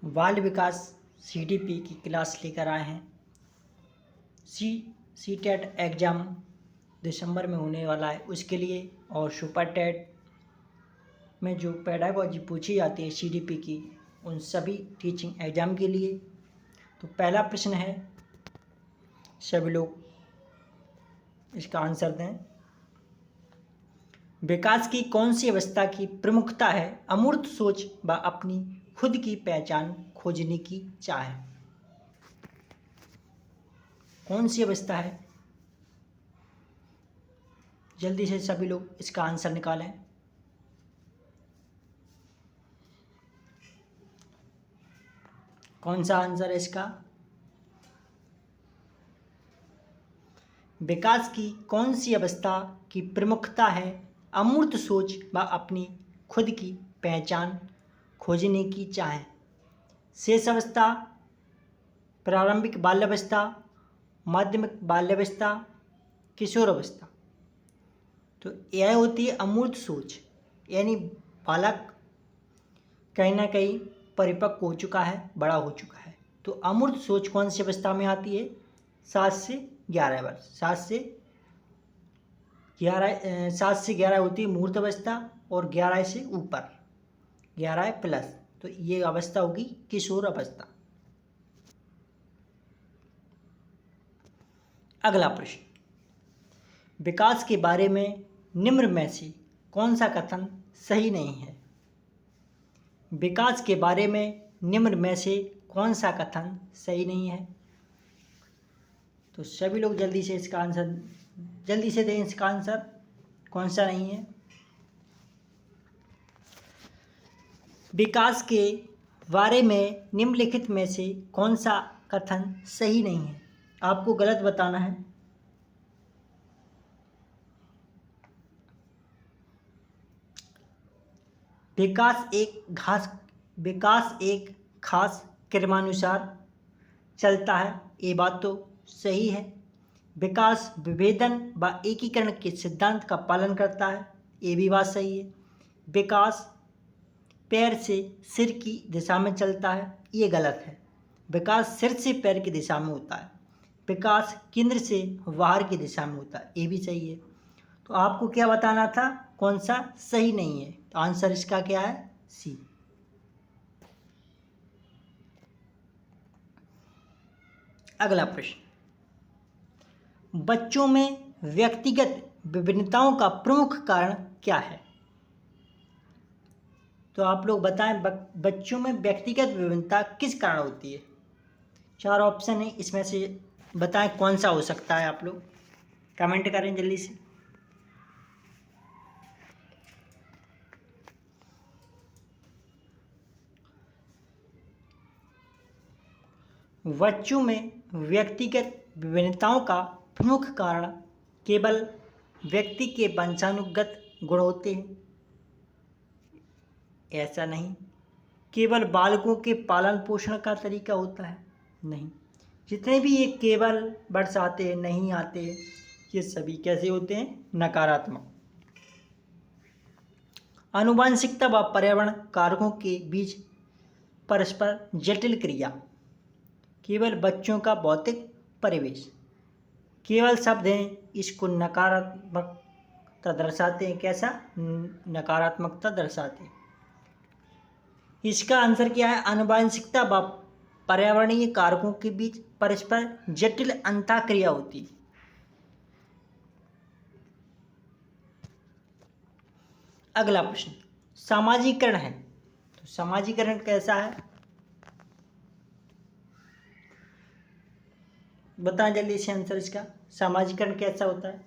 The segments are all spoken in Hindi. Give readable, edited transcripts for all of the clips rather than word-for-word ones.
बाल विकास सीडीपी की क्लास लेकर आए हैं। सीटेट एग्ज़ाम दिसंबर में होने वाला है उसके लिए, और सुपर टेट में जो पेडागोजी पूछी जाती है सीडीपी की, उन सभी टीचिंग एग्ज़ाम के लिए। तो पहला प्रश्न है, सभी लोग इसका आंसर दें। विकास की कौन सी अवस्था की प्रमुखता है? अमूर्त सोच व अपनी खुद की पहचान खोजने की चाह। कौन सी अवस्था है? जल्दी से सभी लोग इसका आंसर निकालें। कौन सा आंसर है इसका? विकास की कौन सी अवस्था की प्रमुखता है? अमूर्त सोच व अपनी खुद की पहचान खोजने की चाह। शेष अवस्था, प्रारंभिक बाल्यावस्था, माध्यमिक बाल्यावस्था, किशोर अवस्था। तो यह होती है अमूर्त सोच, यानी बालक कहीं ना कहीं परिपक्व हो चुका है, बड़ा हो चुका है। तो अमूर्त सोच कौन सी अवस्था में आती है? 7 से 11 वर्ष। 7 से 11 होती है मूर्त अवस्था, और 11 से ऊपर 11 प्लस, तो ये अवस्था होगी किशोर अवस्था। अगला प्रश्न, विकास के बारे में निम्न में से कौन सा कथन सही नहीं है? विकास के बारे में निम्न में से कौन सा कथन सही नहीं है? तो सभी लोग जल्दी से इसका आंसर जल्दी से दें। इसका आंसर कौन सा नहीं है? विकास के बारे में निम्नलिखित में से कौन सा कथन सही नहीं है? आपको गलत बताना है। विकास एक खास क्रमानुसार चलता है, ये बात तो सही है। विकास विभेदन व एकीकरण के सिद्धांत का पालन करता है, ये भी बात सही है। विकास पैर से सिर की दिशा में चलता है, ये गलत है। विकास सिर से पैर की दिशा में होता है। विकास केंद्र से बाहर की दिशा में होता है, ये भी सही है। तो आपको क्या बताना था, कौन सा सही नहीं है? तो आंसर इसका क्या है? सी। अगला प्रश्न, बच्चों में व्यक्तिगत विभिन्नताओं का प्रमुख कारण क्या है? तो आप लोग बताएं, बच्चों में व्यक्तिगत विभिन्नता किस कारण होती है? 4 ऑप्शन है, इसमें से बताएं कौन सा हो सकता है। आप लोग कमेंट करें जल्दी से। बच्चों में व्यक्तिगत विभिन्नताओं का प्रमुख कारण केवल व्यक्ति के वंशानुगत गुण होते हैं, ऐसा नहीं। केवल बालकों के पालन पोषण का तरीका होता है, नहीं। जितने भी ये केवल वर्ड्स आते हैं, नहीं आते, ये सभी कैसे होते हैं? नकारात्मक। आनुवंशिकता व पर्यावरण कारकों के बीच परस्पर जटिल क्रिया। केवल बच्चों का भौतिक परिवेश, केवल शब्द हैं, इसको नकारात्मकता दर्शाते हैं। कैसा? नकारात्मकता दर्शाते हैं। इसका आंसर क्या है? आनुवंशिकता व पर्यावरणीय कारकों के बीच परस्पर जटिल अंतःक्रिया होती है। अगला प्रश्न, सामाजिकरण है, तो सामाजिकरण कैसा है? बताएं जल्दी से आंसर इसका। सामाजिकरण कैसा होता है?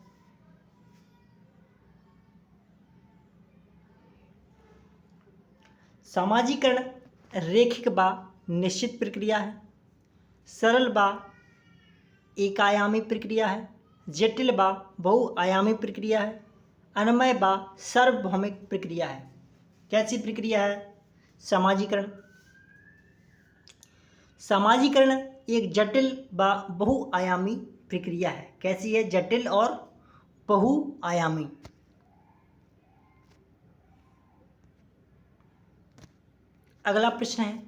सामाजिकरण रैखिक व निश्चित प्रक्रिया है, सरल व एक आयामी प्रक्रिया है, जटिल व बहुआयामी प्रक्रिया है, अन्वय व सार्वभौमिक प्रक्रिया है। कैसी प्रक्रिया है सामाजिकरण? सामाजिकरण एक जटिल व बहुआयामी प्रक्रिया है। कैसी है? जटिल और बहुआयामी। अगला प्रश्न है,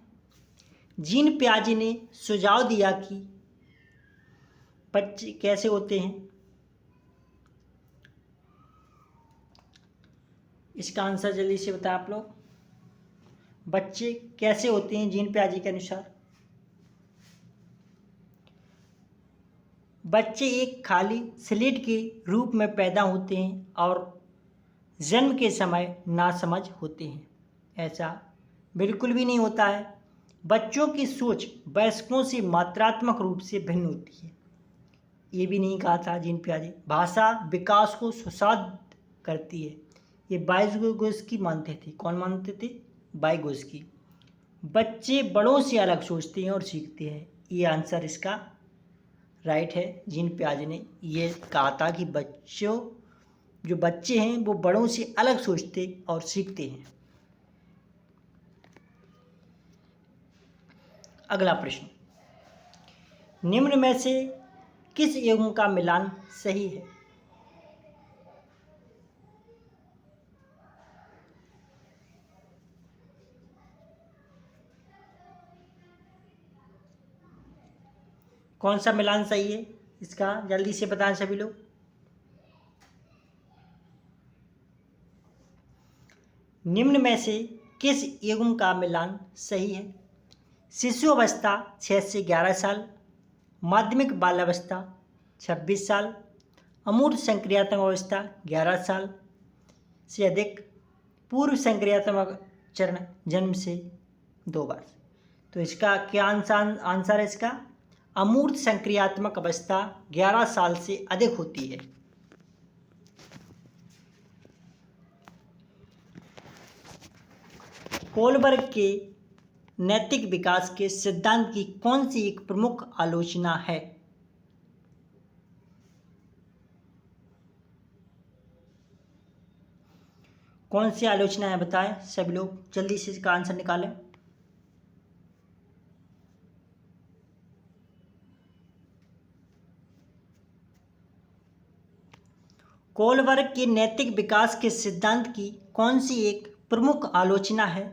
जीन पियाजे ने सुझाव दिया कि बच्चे कैसे होते हैं। इसका आंसर जल्दी से बताएं आप लोग। बच्चे कैसे होते हैं जीन पियाजे के अनुसार? बच्चे एक खाली स्लेट के रूप में पैदा होते हैं और जन्म के समय नासमझ होते हैं। ऐसा बिल्कुल भी नहीं होता है। बच्चों की सोच वयस्कों से मात्रात्मक रूप से भिन्न होती है। ये भी नहीं कहा था जीन पियाजे। भाषा विकास को सुसाध्य करती है। ये वाइगोत्स्की मानते थे। कौन मानते थे? वाइगोत्स्की। बच्चे बड़ों से अलग सोचते हैं और सीखते हैं। ये आंसर इसका राइट है। जीन पियाजे ने ये कहा था कि जो बच्चे हैं वो बड़ों से अलग सोचते और सीखते हैं। अगला प्रश्न, निम्न में से किस युग्म का मिलान सही है? कौन सा मिलान सही है इसका? जल्दी से बताएं सभी लोग। निम्न में से किस युग्म का मिलान सही है? शिशु अवस्था 6 से 11 साल, माध्यमिक बाल्यावस्था 26 साल, अमूर्त संक्रियात्मक अवस्था 11 साल से अधिक, पूर्व संक्रियात्मक चरण जन्म से 2 बार। तो इसका क्या आंसर है इसका? अमूर्त संक्रियात्मक अवस्था 11 साल से अधिक होती है। कोलबर्ग के नैतिक विकास के सिद्धांत की कौन सी एक प्रमुख आलोचना है? कौन सी आलोचना है बताएं सभी लोग, जल्दी से इसका आंसर निकालें। कोलबर्ग के नैतिक विकास के सिद्धांत की कौन सी एक प्रमुख आलोचना है?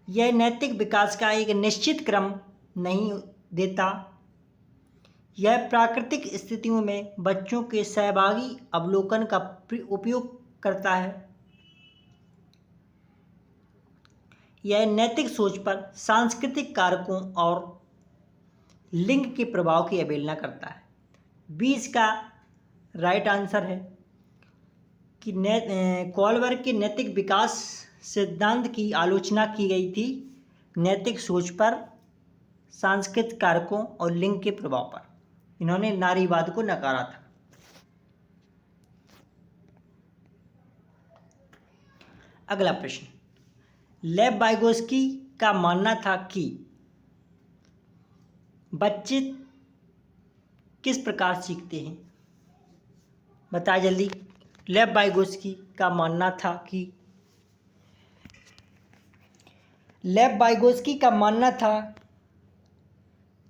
यह नैतिक विकास का एक निश्चित क्रम नहीं देता। यह प्राकृतिक स्थितियों में बच्चों के सहभागी अवलोकन का उपयोग करता है। यह नैतिक सोच पर सांस्कृतिक कारकों और लिंग के प्रभाव की अवहेलना करता है। 20 का राइट आंसर है कि कोलबर्ग के नैतिक विकास सिद्धांत की आलोचना की गई थी नैतिक सोच पर, सांस्कृतिक कारकों और लिंग के प्रभाव पर। इन्होंने नारीवाद को नकारा था। अगला प्रश्न, लेव वाइगोत्स्की का मानना था कि बच्चे किस प्रकार सीखते हैं? बताएं जल्दी। लेव वाइगोत्स्की का मानना था कि लेव वाइगोत्स्की का मानना था,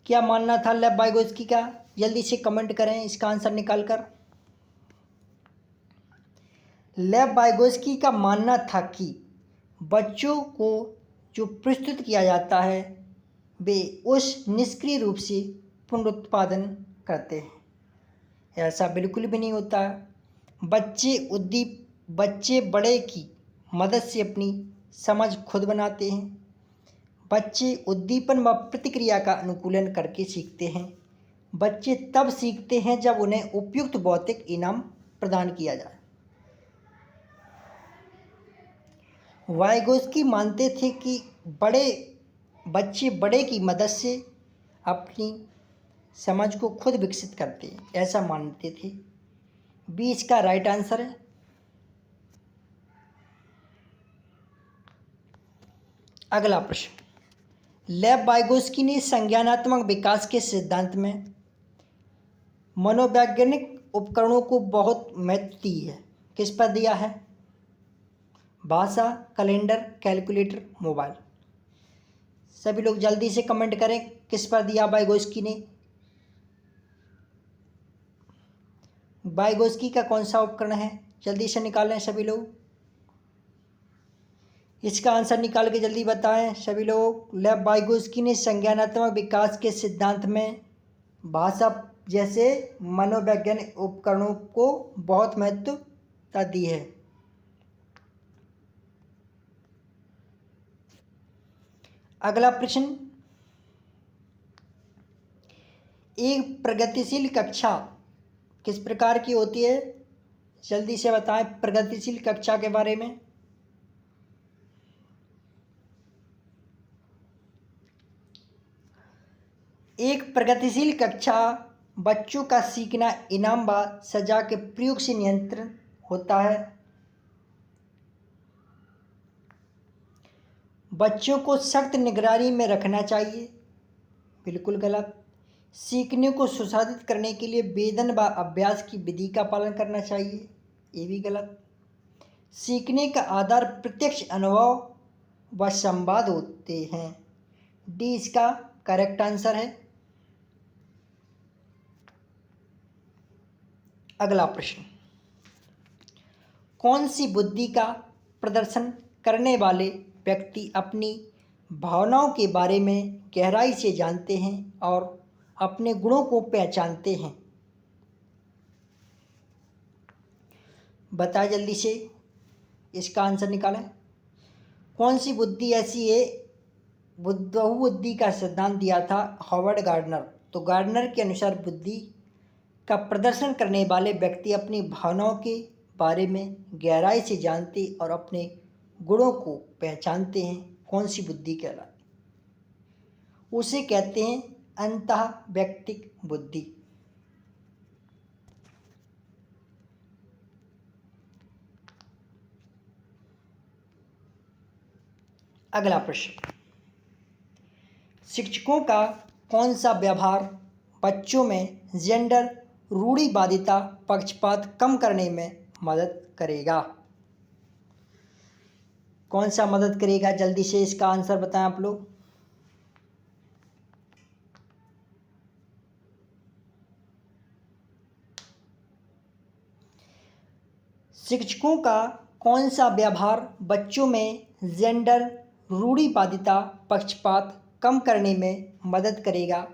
क्या मानना था लेव वाइगोत्स्की का? जल्दी से कमेंट करें इसका आंसर निकालकर। लेव वाइगोत्स्की का मानना था कि बच्चों को जो प्रस्तुत किया जाता है वे उस निष्क्रिय रूप से पुनरुत्पादन करते हैं। ऐसा बिल्कुल भी नहीं होता। बच्चे बड़े की मदद से अपनी समझ खुद बनाते हैं। बच्चे उद्दीपन व प्रतिक्रिया का अनुकूलन करके सीखते हैं। बच्चे तब सीखते हैं जब उन्हें उपयुक्त भौतिक इनाम प्रदान किया जाए। वाइगोत्स्की मानते थे कि बच्चे बड़े की मदद से अपनी समझ को खुद विकसित करते हैं, ऐसा मानते थे। 20 का राइट आंसर है। अगला प्रश्न, लेव वाइगोत्स्की ने संज्ञानात्मक विकास के सिद्धांत में मनोवैज्ञानिक उपकरणों को बहुत महत्व दी है। किस पर दिया है? भाषा, कैलेंडर, कैलकुलेटर, मोबाइल। सभी लोग जल्दी से कमेंट करें किस पर दिया वाइगोत्स्की ने। वाइगोत्स्की का कौन सा उपकरण है? जल्दी से निकालें सभी लोग। इसका आंसर निकाल के जल्दी बताएं सभी लोग। लेव वाइगोस्की ने संज्ञानात्मक विकास के सिद्धांत में भाषा जैसे मनोवैज्ञानिक उपकरणों को बहुत महत्वता दी है। अगला प्रश्न, एक प्रगतिशील कक्षा किस प्रकार की होती है? जल्दी से बताएं प्रगतिशील कक्षा के बारे में। एक प्रगतिशील कक्षा बच्चों का सीखना इनाम व सजा के प्रयोग से नियंत्रण होता है। बच्चों को सख्त निगरानी में रखना चाहिए, बिल्कुल गलत। सीखने को सुसाधित करने के लिए वेदन व अभ्यास की विधि का पालन करना चाहिए, ये भी गलत। सीखने का आधार प्रत्यक्ष अनुभव व संवाद होते हैं, डी इसका करेक्ट आंसर है। अगला प्रश्न, कौन सी बुद्धि का प्रदर्शन करने वाले व्यक्ति अपनी भावनाओं के बारे में गहराई से जानते हैं और अपने गुणों को पहचानते हैं? बताएं जल्दी से, इसका आंसर निकालें। कौन सी बुद्धि ऐसी है? बहुबुद्धि का सिद्धांत दिया था हॉवर्ड गार्डनर। तो गार्डनर के अनुसार बुद्धि का प्रदर्शन करने वाले व्यक्ति अपनी भावनाओं के बारे में गहराई से जानते और अपने गुणों को पहचानते हैं। कौन सी बुद्धि कहलाती? उसे कहते हैं अंतः व्यक्तिक बुद्धि। अगला प्रश्न, शिक्षकों का कौन सा व्यवहार बच्चों में जेंडर रूढ़िवादिता पक्षपात कम करने में मदद करेगा? कौन सा मदद करेगा? जल्दी से इसका आंसर बताएं आप लोग। शिक्षकों का कौन सा व्यवहार बच्चों में जेंडर रूढ़िवादिता पक्षपात कम करने में मदद करेगा?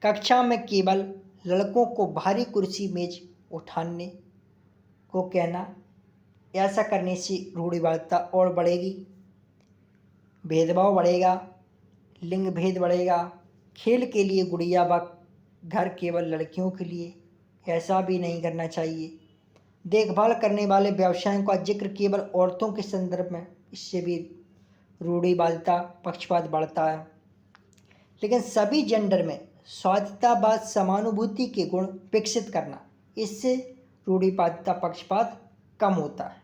कक्षा में केवल लड़कों को भारी कुर्सी मेज उठाने को कहना, ऐसा करने से रूढ़िवादिता और बढ़ेगी, भेदभाव बढ़ेगा, लिंग भेद बढ़ेगा, खेल के लिए गुड़िया व घर केवल लड़कियों के लिए, ऐसा भी नहीं करना चाहिए। देखभाल करने वाले व्यवसायों का जिक्र केवल औरतों के संदर्भ में, इससे भी रूढ़िवादिता पक्षपात बढ़ता है। लेकिन सभी जेंडर में स्वायत्तता व समानुभूति के गुण विकसित करना, इससे रूढ़िवादिता पक्षपात कम होता है।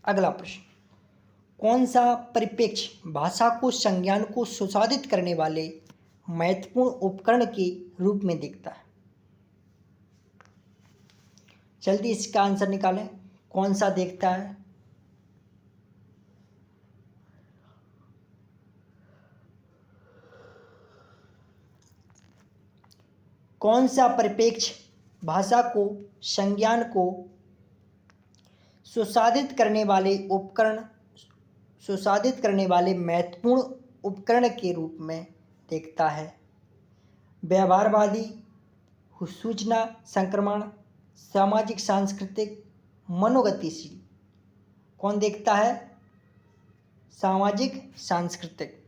अगला प्रश्न, कौन सा परिप्रेक्ष्य भाषा को संज्ञान को सुसाधित करने वाले महत्वपूर्ण उपकरण के रूप में दिखता है? जल्दी इसका आंसर निकालें, कौन सा देखता है? कौन सा परिप्रेक्ष्य भाषा को संज्ञान को सुसाधित करने वाले महत्वपूर्ण उपकरण के रूप में देखता है? व्यवहारवादी, सूचना संक्रमण, सामाजिक सांस्कृतिक, मनोगतिशील। कौन देखता है? सामाजिक सांस्कृतिक।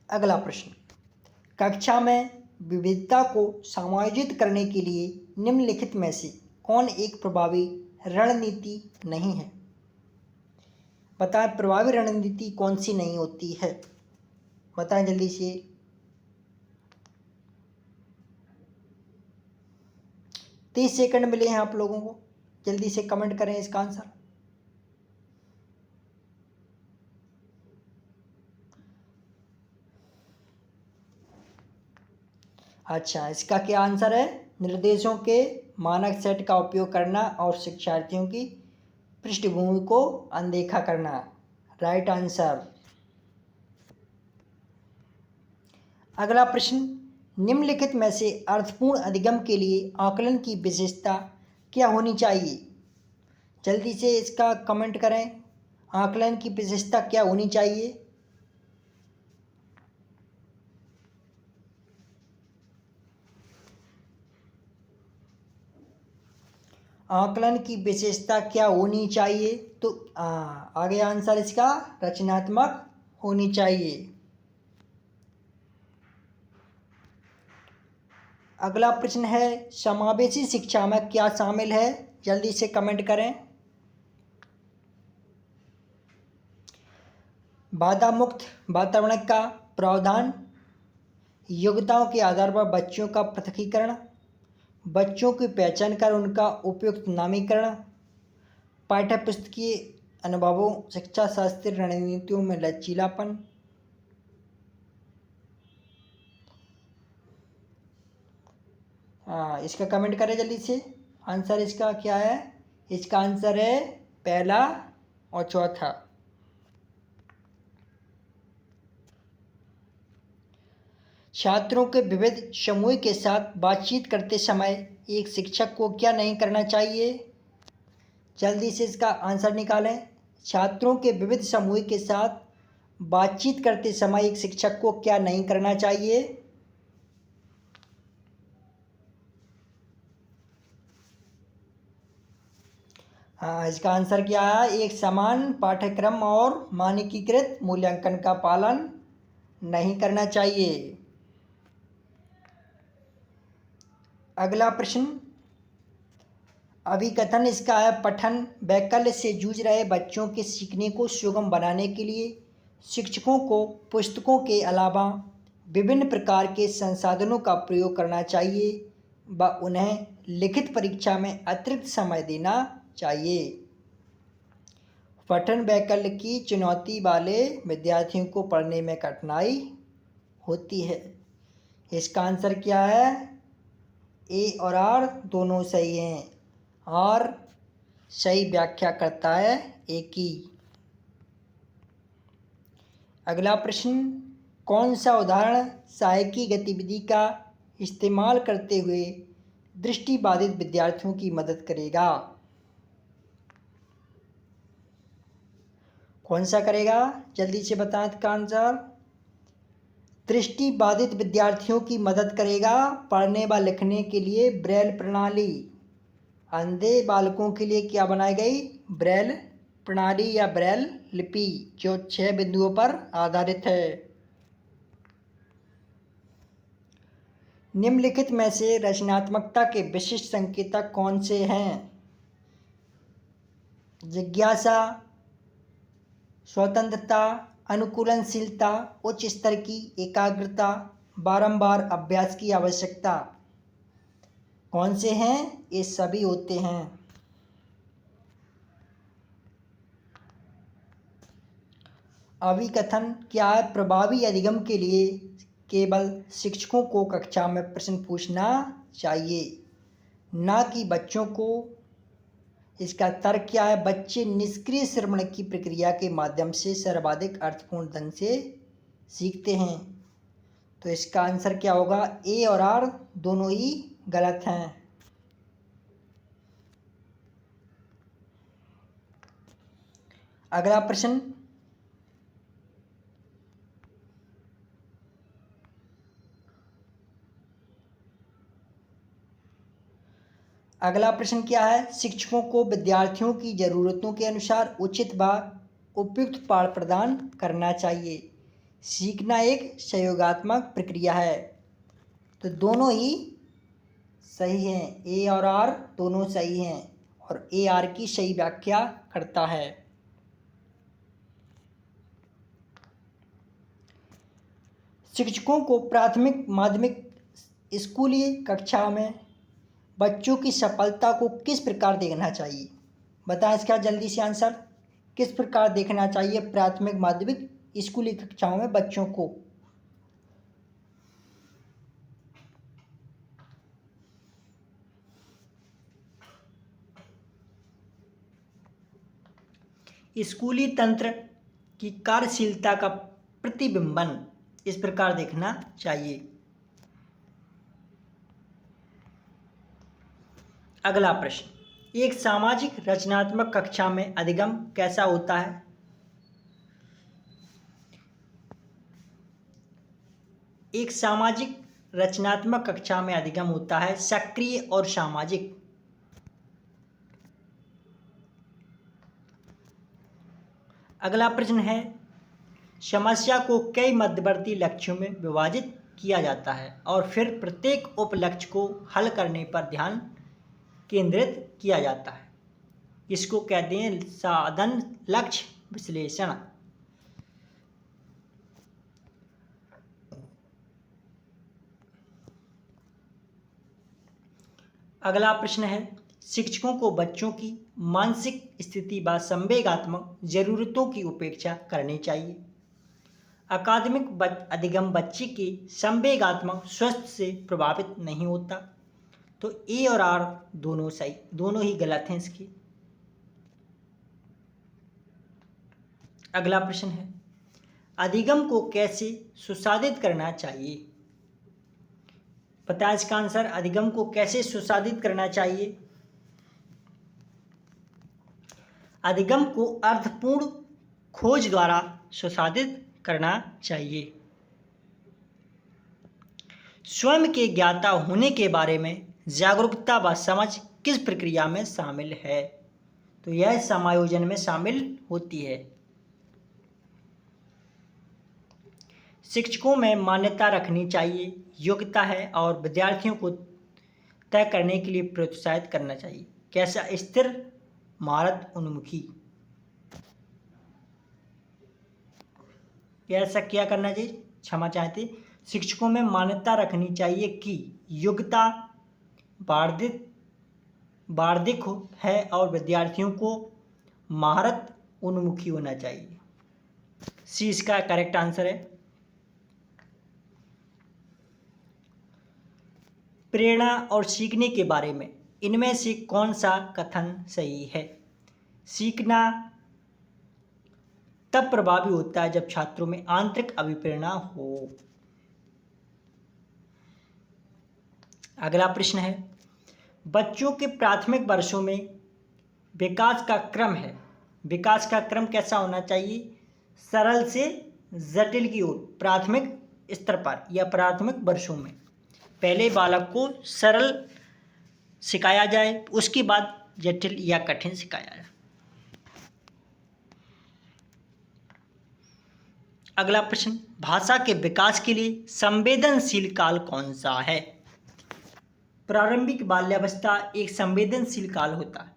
अगला प्रश्न, कक्षा में विविधता को समायोजित करने के लिए निम्नलिखित में से कौन एक प्रभावी रणनीति नहीं है? बताएं प्रभावी रणनीति कौन सी नहीं होती है? बताएं जल्दी से। 30 सेकंड मिले हैं आप लोगों को, जल्दी से कमेंट करें इसका आंसर। अच्छा, इसका क्या आंसर है? निर्देशों के मानक सेट का उपयोग करना और शिक्षार्थियों की पृष्ठभूमि को अनदेखा करना, राइट आंसर। अगला प्रश्न, निम्नलिखित में से अर्थपूर्ण अधिगम के लिए आकलन की विशेषता क्या होनी चाहिए? जल्दी से इसका कमेंट करें। आकलन की विशेषता क्या होनी चाहिए? आकलन की विशेषता क्या होनी चाहिए? तो आगे आंसर इसका रचनात्मक होनी चाहिए। अगला प्रश्न है, समावेशी शिक्षा में क्या शामिल है? जल्दी से कमेंट करें। बाधा मुक्त वातावरण का प्रावधान, योग्यताओं के आधार पर बच्चों का पृथकीकरण, बच्चों की पहचान कर उनका उपयुक्त नामीकरण, पाठ्यपुस्तकीय अनुभवों, शिक्षा शास्त्रीय रणनीतियों में लचीलापन। इसका कमेंट करें जल्दी से। आंसर इसका क्या है? इसका आंसर है पहला और चौथा। छात्रों के विविध समूह के साथ बातचीत करते समय एक शिक्षक को क्या नहीं करना चाहिए? जल्दी से इसका आंसर निकालें। छात्रों के विविध समूह के साथ बातचीत करते समय एक शिक्षक को क्या नहीं करना चाहिए? इसका आंसर क्या है? एक समान पाठ्यक्रम और मानकीकृत मूल्यांकन का पालन नहीं करना चाहिए। अगला प्रश्न, अभिकथन इसका है, पठन वैकल्य से जूझ रहे बच्चों के सीखने को सुगम बनाने के लिए शिक्षकों को पुस्तकों के अलावा विभिन्न प्रकार के संसाधनों का प्रयोग करना चाहिए व उन्हें लिखित परीक्षा में अतिरिक्त समय देना चाहिए। पठन वैकल्य की चुनौती वाले विद्यार्थियों को पढ़ने में कठिनाई होती है। इसका आंसर क्या है? ए और आर दोनों सही हैं और सही व्याख्या करता है ए की। अगला प्रश्न, कौन सा उदाहरण सहायकी गतिविधि का इस्तेमाल करते हुए दृष्टिबाधित विद्यार्थियों की मदद करेगा? कौन सा करेगा? जल्दी से बताएं इसका आंसर। दृष्टिबाधित विद्यार्थियों की मदद करेगा पढ़ने व लिखने के लिए ब्रेल प्रणाली। अंधे बालकों के लिए क्या बनाई गई? ब्रेल प्रणाली या ब्रेल लिपि, जो 6 बिंदुओं पर आधारित है। निम्नलिखित में से रचनात्मकता के विशिष्ट संकेतक कौन से हैं? जिज्ञासा, स्वतंत्रता, अनुकूलनशीलता, उच्च स्तर की एकाग्रता, बारंबार अभ्यास की आवश्यकता। कौन से हैं? ये सभी होते हैं। अभिकथन क्या है? प्रभावी अधिगम के लिए केवल शिक्षकों को कक्षा में प्रश्न पूछना चाहिए, ना कि बच्चों को। इसका तर्क क्या है? बच्चे निष्क्रिय श्रवण की प्रक्रिया के माध्यम से सर्वाधिक अर्थपूर्ण ढंग से सीखते हैं। तो इसका आंसर क्या होगा? ए और आर दोनों ही गलत हैं। अगला प्रश्न, क्या है? शिक्षकों को विद्यार्थियों की ज़रूरतों के अनुसार उचित व उपयुक्त पाठ प्रदान करना चाहिए। सीखना एक सहयोगात्मक प्रक्रिया है। तो दोनों ही सही हैं। ए और आर दोनों सही हैं और ए आर की सही व्याख्या करता है। शिक्षकों को प्राथमिक माध्यमिक स्कूली कक्षा में बच्चों की सफलता को किस प्रकार देखना चाहिए? बताएं इसका जल्दी से आंसर। किस प्रकार देखना चाहिए प्राथमिक माध्यमिक स्कूली कक्षाओं में बच्चों को? स्कूली तंत्र की कार्यशीलता का प्रतिबिंबन इस प्रकार देखना चाहिए। अगला प्रश्न, एक सामाजिक रचनात्मक कक्षा में अधिगम कैसा होता है? एक सामाजिक रचनात्मक कक्षा में अधिगम होता है सक्रिय और सामाजिक। अगला प्रश्न है, समस्या को कई मध्यवर्ती लक्ष्यों में विभाजित किया जाता है और फिर प्रत्येक उप लक्ष्य को हल करने पर ध्यान केंद्रित किया जाता है। इसको कहते हैं साधन लक्ष्य विश्लेषण। अगला प्रश्न है, शिक्षकों को बच्चों की मानसिक स्थिति व संवेगात्मक जरूरतों की उपेक्षा करनी चाहिए। अकादमिक अधिगम बच्चे के संवेगात्मक स्वास्थ्य से प्रभावित नहीं होता। तो ए और आर दोनों सही, दोनों ही गलत हैं इसके। अगला प्रश्न है, अधिगम को कैसे सुसाधित करना चाहिए? पता है इसका आंसर, अधिगम को कैसे सुसाधित करना चाहिए? अधिगम को अर्थपूर्ण खोज द्वारा सुसाधित करना चाहिए। स्वयं के ज्ञाता होने के बारे में जागरूकता व समझ किस प्रक्रिया में शामिल है? तो यह समायोजन में शामिल होती है। शिक्षकों में मान्यता रखनी चाहिए योग्यता है और विद्यार्थियों को तय करने के लिए प्रोत्साहित करना चाहिए। कैसा? स्थिर महारत उन्मुखी। ऐसा क्या करना चाहिए? क्षमा चाहते, शिक्षकों में मान्यता रखनी चाहिए कि योग्यता बार्धिक है और विद्यार्थियों को महारत उन्मुखी होना चाहिए। सी इसका करेक्ट आंसर है। प्रेरणा और सीखने के बारे में इनमें से कौन सा कथन सही है? सीखना तब प्रभावी होता है जब छात्रों में आंतरिक अभिप्रेरणा हो। अगला प्रश्न है, बच्चों के प्राथमिक वर्षों में विकास का क्रम है, विकास का क्रम कैसा होना चाहिए? सरल से जटिल की ओर। प्राथमिक स्तर पर या प्राथमिक वर्षों में पहले बालक को सरल सिखाया जाए, उसके बाद जटिल या कठिन सिखाया जाए। अगला प्रश्न, भाषा के विकास के लिए संवेदनशील काल कौन सा है? प्रारंभिक बाल्यावस्था एक संवेदनशील काल होता है।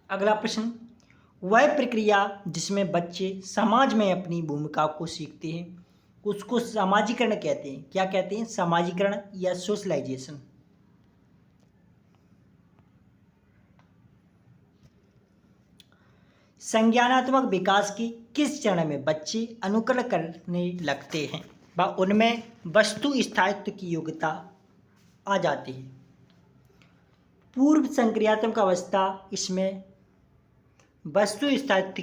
अगला प्रश्न, वह प्रक्रिया जिसमें बच्चे समाज में अपनी भूमिका को सीखते हैं उसको सामाजिकरण कहते हैं। क्या कहते हैं? सामाजिकरण या सोशलाइजेशन। संज्ञानात्मक विकास के किस चरण में बच्चे अनुकरण करने लगते हैं व उनमें वस्तु स्थायित्व की योग्यता आ जाती है? पूर्व संक्रियात्मक अवस्था, इसमें वस्तु स्थायित्व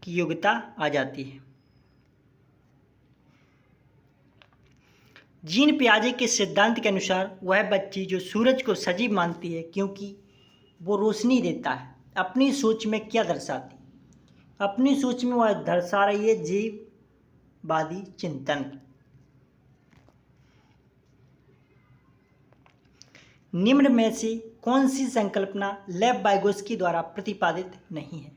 की योग्यता आ जाती है। जीन पियाजे के सिद्धांत के अनुसार वह बच्ची जो सूरज को सजीव मानती है क्योंकि वो रोशनी देता है, अपनी सोच में क्या दर्शाती? अपनी सोच में वह दर्शा रही है जीववादी चिंतन। निम्न में से कौन सी संकल्पना लेव वाइगोत्स्की द्वारा प्रतिपादित नहीं है?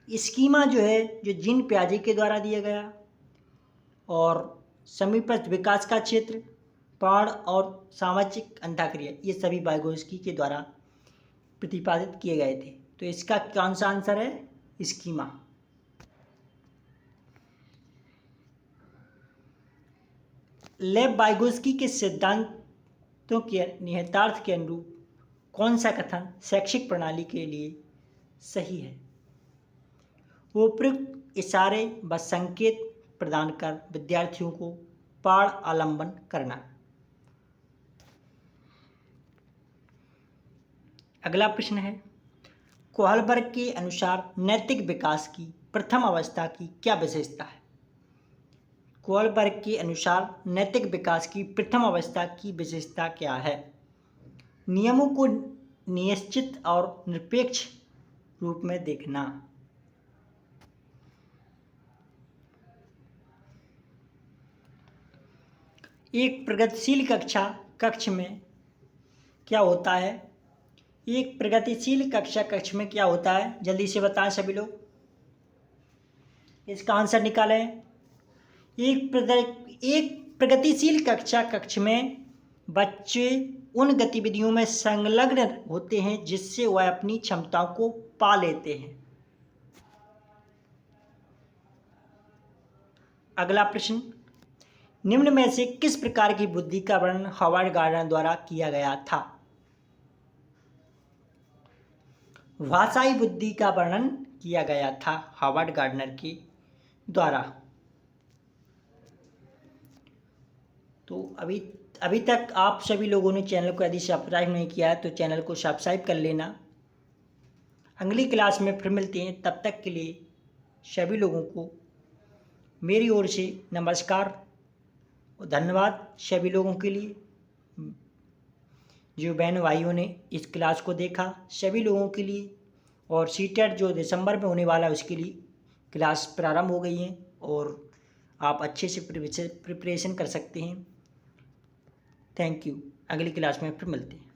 स्कीमा जो है, जो जीन पियाजे के द्वारा दिया गया, और समीपस्थ विकास का क्षेत्र, पाड़ और सामाजिक अंतःक्रिया, ये सभी वाइगोत्स्की के द्वारा प्रतिपादित किए गए थे। तो इसका कौन सा आंसर है? स्कीमा। लेव वाइगोत्स्की के सिद्धांतों के निहितार्थ के अनुरूप कौन सा कथन शैक्षिक प्रणाली के लिए सही है? उपयुक्त इशारे व संकेत प्रदान कर विद्यार्थियों को पाड़ आलंबन करना। अगला प्रश्न है, कोहलबर्ग के अनुसार नैतिक विकास की प्रथम अवस्था की क्या विशेषता है? कोलबर्ग के अनुसार नैतिक विकास की प्रथम अवस्था की विशेषता क्या है? नियमों को निश्चित और निरपेक्ष रूप में देखना। एक प्रगतिशील कक्ष में क्या होता है? एक प्रगतिशील कक्ष में क्या होता है? जल्दी से बताएं सभी लोग, इसका आंसर निकालें। एक प्रगतिशील कक्ष में बच्चे उन गतिविधियों में संलग्न होते हैं जिससे वह अपनी क्षमताओं को पा लेते हैं। अगला प्रश्न, निम्न में से किस प्रकार की बुद्धि का वर्णन हार्वर्ड गार्डनर द्वारा किया गया था? भाषाई बुद्धि का वर्णन किया गया था हार्वर्ड गार्डनर के द्वारा। तो अभी तक आप सभी लोगों ने चैनल को यदि सब्सक्राइब नहीं किया है तो चैनल को सब्सक्राइब कर लेना। अगली क्लास में फिर मिलते हैं, तब तक के लिए सभी लोगों को मेरी ओर से नमस्कार और धन्यवाद। सभी लोगों के लिए जो बहन भाइयों ने इस क्लास को देखा, सभी लोगों के लिए, और सीटेट जो दिसंबर में होने वाला है उसके लिए क्लास प्रारंभ हो गई है और आप अच्छे से प्रिपरेशन कर सकते हैं। Thank you. अगली क्लास में फिर मिलते हैं।